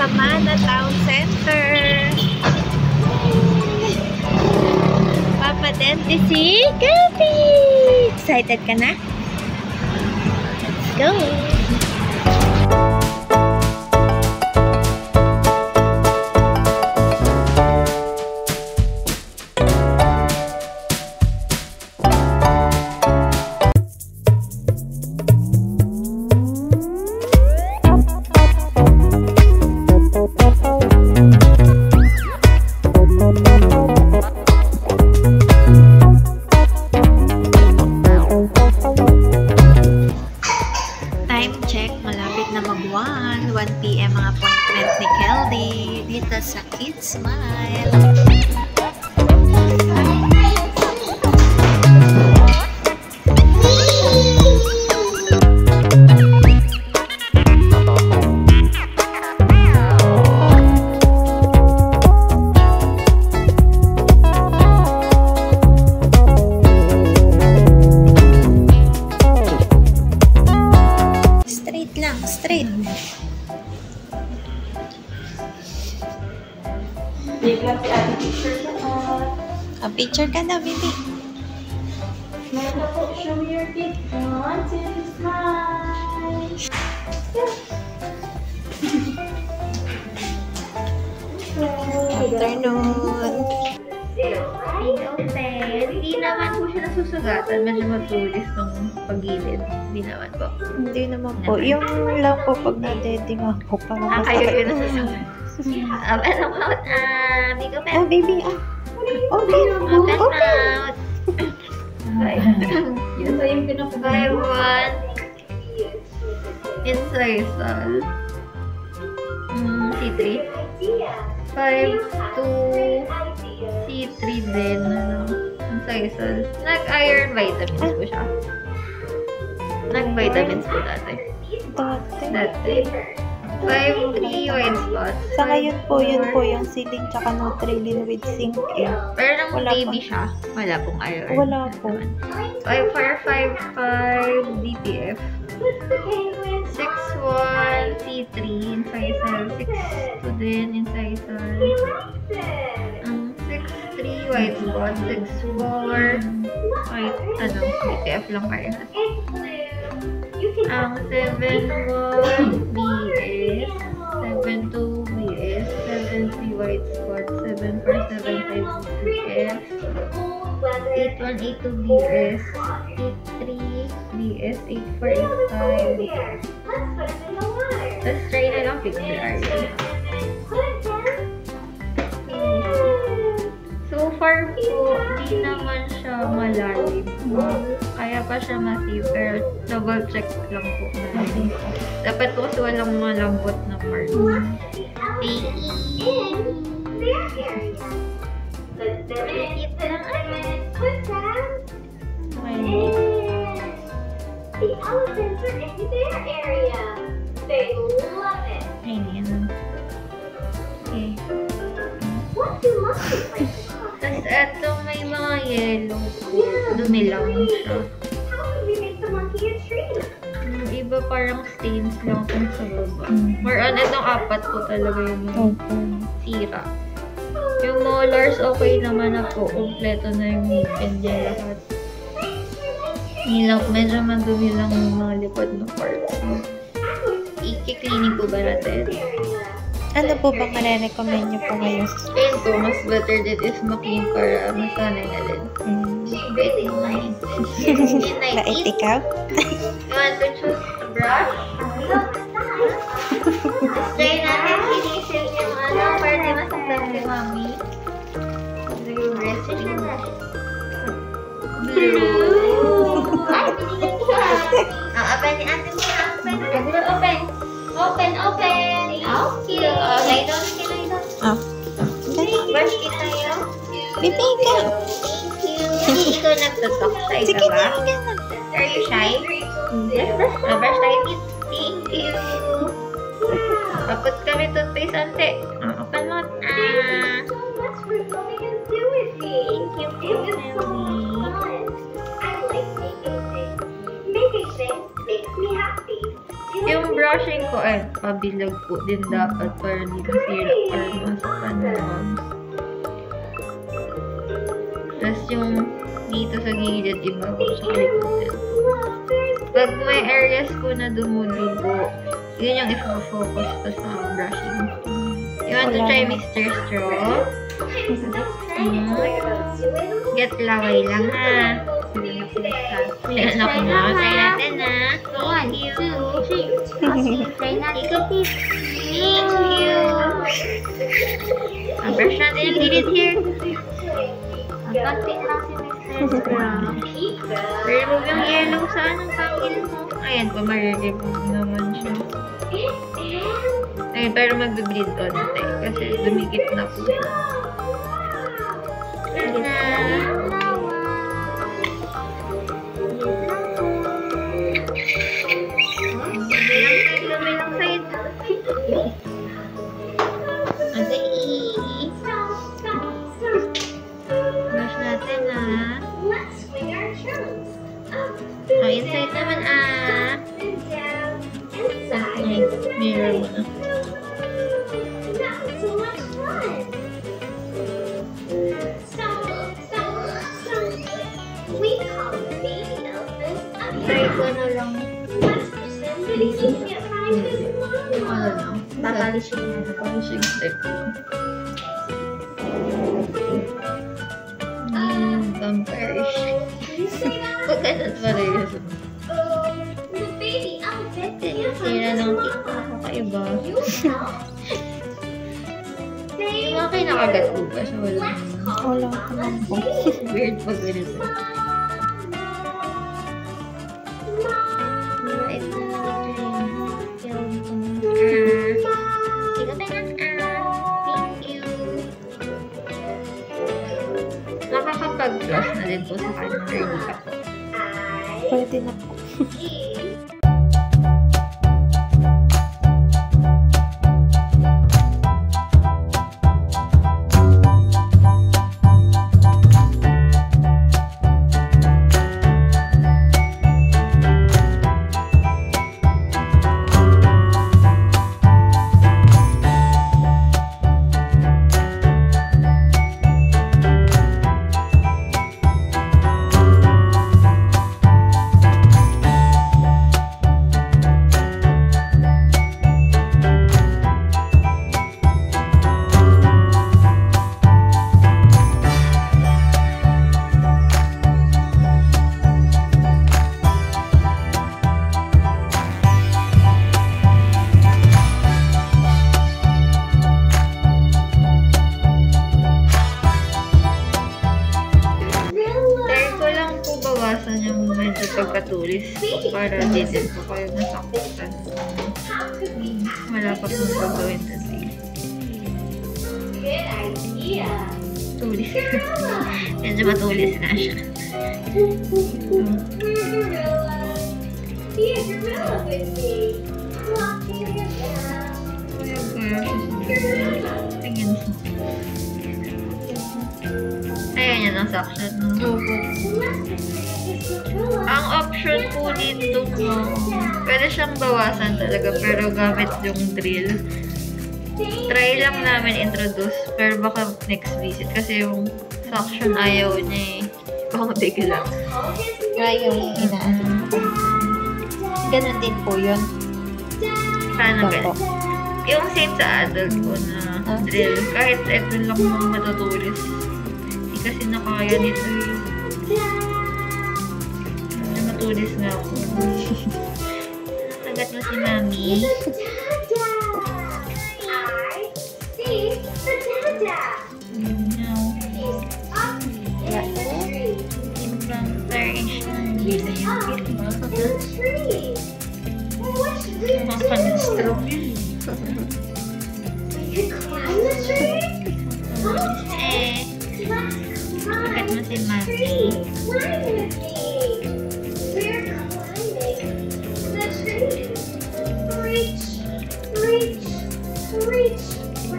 sa Mana Town Center. Papadente si Gabi! Excited ka na? Let's go! Mag 1 PM ang appointment ni Kelly dito sa Kids Smile. Straight. Picture ka na, baby. Show me your big one, two, smile. Afternoon. Hindi naman po siya nasusugatan. Medyo matulis nung pagilid. Hindi naman po. Hindi naman po. Yung lang po pag nadeding ako. Kayo yun nasusugatan. Ano mouth? Big open. Oh, baby. Okay. Open mouth. Yun ba yung pinapagay? 5, 1. Incisal. C3. 5, 2. C3 din. Incisal. Nag-iron vitamins po siya. Nag-vitamins po dati. Dati. 5, 3 white spots. Sa ngayon po, yun po yung Ceiling tsaka Nutrilin with zinc. Pero nung baby siya, wala pong iron. Wala po. 5, 5 DPF. 6, 1 C3 incisal. 6, 2 din incisal. 6, 3 white spot. 6, 4 white, DPF lang parehas. Ang 7, 1 BS. 7, 2 BS. 7, 3 white spot. 7, 4, 7, 5 BS. 8, 1, 8, 2 BS. 8, 3 BS. 8, 4, 8, 5. Let's try na lang picture area. So far po, di naman siya malalim. Kaya pa siya ma-save, pero double check lang po natin. Dapat po kasi walang malambot na part. The elephants are in their area. They love it. Okay. What do monkeys like to climb? Tapos eto may mga yellow po. Dumilang siya. How can we make the monkey a tree? Iba parang stains lang kung sa baba. Or itong 4 po talaga yung sira. Yung molars okay naman na po. Kompleto na yung ngipin niya lahat. Nilang, medyo madumi lang yung mga likod ng parts. I-cleaning po ba natin? Ano po bang marirecommend niyo po ngayon? Ayun po, mas better din is ma-clean para masanay na din. Very nice. Bait ikaw? You want to choose a brush? Try natin finition yung para di masasab si Mami. Yung wrestling brush. Blue! Ay, pinigyan siya! Open ni ate mo na. Open! Open! Oh, cute! Lay down. Brush kita yun. Bibi ka! Thank you! Hindi ikaw nagtutok sa isa Sige ba? na. Are you shy? Yes, brush tayo. Thank you! Pagkot kami toothpaste ante. Open mo. So much for coming and do with me. Thank you, It was so fun. I like making things. Making things makes me happy. Yung brushing ko, pabilog po din dapat para di masira or masaktan na lumabas. Tapos yung dito sa gilid, iba ko sa kalikutan. Pag may areas ko na dumudugo, yun yung i-focus ko sa brushing. You want to try Mr. Straw? Get laway lang ha. Ayan ako na. Try natin na. 1, 2, 3. Try natin. Thank you. Brush natin yung gilid here. Konti lang si Mr. Straw. Remove yung yellow sa anong pangil mo. Ayan pa, ma-remove naman siya. Ayun, pero mag-bleed konti. Kasi dumikit na po siya. Lumilang side. Brush natin inside naman mirror mo na. Try ko na lang. Ano lang? Papalishin na. Polishing step lang. Vampirish. Pag ganun pa rin yun. Sira ng kakaiba. Yung mga kinakagat ko ba siya? Wala ka lang po. Weird pag ganito. Nakakapag-gloss na din po sa kanya. Hindi ka po. Pwede na po. Pagkatulis para din po kayo nasaktan. Wala pa pong gagawin today. Tulis. Medyo matulis na siya. Ayan yan ang suction. Ang option po dito pwede siyang bawasan talaga pero gamit yung drill. Try lang namin introduce pero baka next visit kasi yung suction ayaw niya baka mabigla. Yung inaano. Ganun din po yun. Paano ganun? Yung same sa adult ko na drill. Kahit ito lang matutulis. Hindi kasi nakaya nito matulis nga ako. Nagat mo si Mami. Nagat mo si Mami.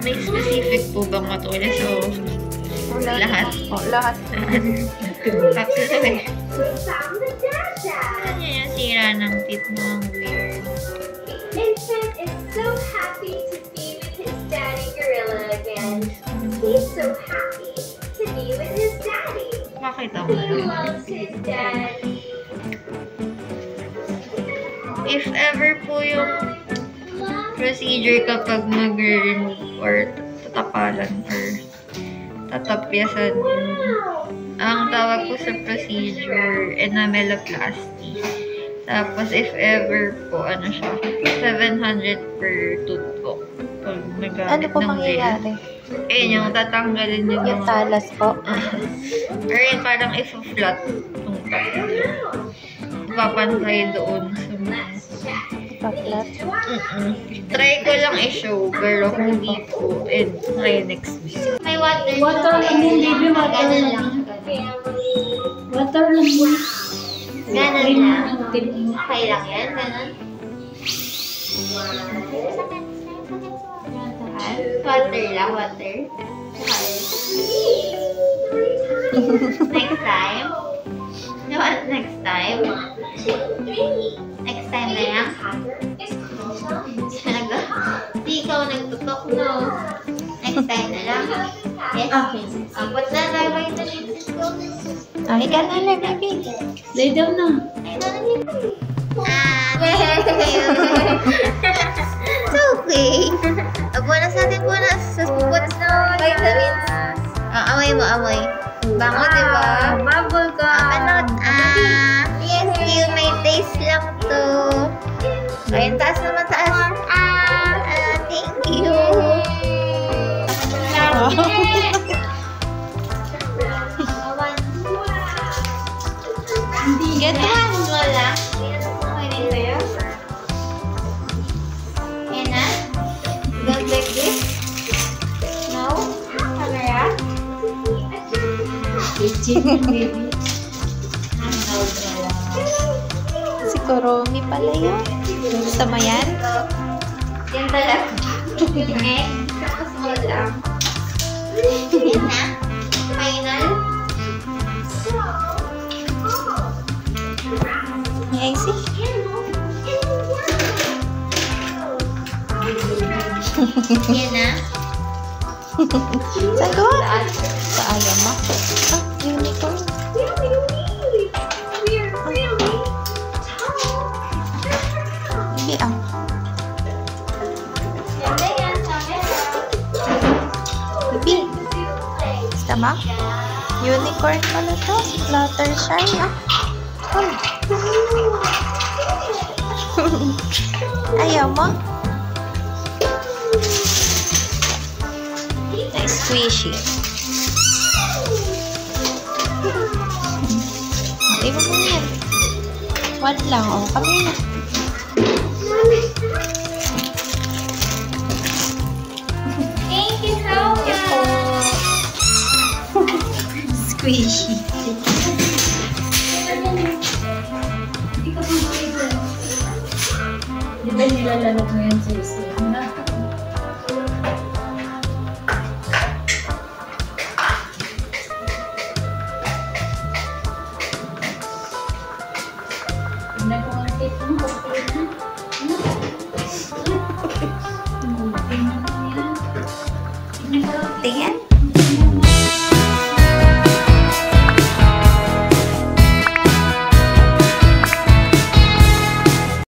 May specific po bang matulis o lahat? Lahat. Tapos na eh. Ano yung sira ng Bakit nang weird? Vincent is so happy to be with his daddy gorilla again. He's so happy to be with his daddy. Bakit ako? He loves his daddy. If ever po yung procedure kapag mag-remove or tatapalan or tatapyasan, ang tawag po sa procedure, enameloplasty. Tapos, if ever po, ano siya, 700 per tooth po. Pag nagamit Ano po ng mangyayari? Eh, yung tatanggalin yung Yung talas po. or yun, parang if-flat itong top. Papantay doon sa mga. Paklat. Try ko lang i-show, pero hindi po. And try next week. May water. Water lang din, baby. Water Ganun lang. Family. Water lang din. Ganun lang. Tip. Okay lang yan, ganun. Water lang, water. Next time? No, next time? Next time na yan? Di ikaw nagtutok, no? Next time na lang? Yes? Okay. Abot na tayo ba yung nalitis ko? Ay, ka na lang, baby. Lay down na. Ay, nalitis. Thank you. It's okay. Bonus natin, bonus. Bonus na vitamins. Amoy mo, amoy. Bango, di ba? Bubble gum. Yes, you may taste lang to. Ayun, taas naman, taas. Thank you. Get one. Wala. Okay sa'yo. Yan na. Don't like this. No? Camera? Baby. Si Kuromi pala yun. Gusto mo yan? Yan talaga. Eh, tapos mo lang. Yan na. Final. May IC? Yan na. Saan ko? Sa ayaw mo? Ah, unicorn. Hindi ah. Ganda yan, camera. Baby. Gusto mo? Unicorn pala to. Fluttershy ah. Oh. Ayaw mo? Nice squishy. Iba mo yan. One lang. Oh, kami na. Thank you so much. Squishy. Di ba nilalalok mo yan sa isa?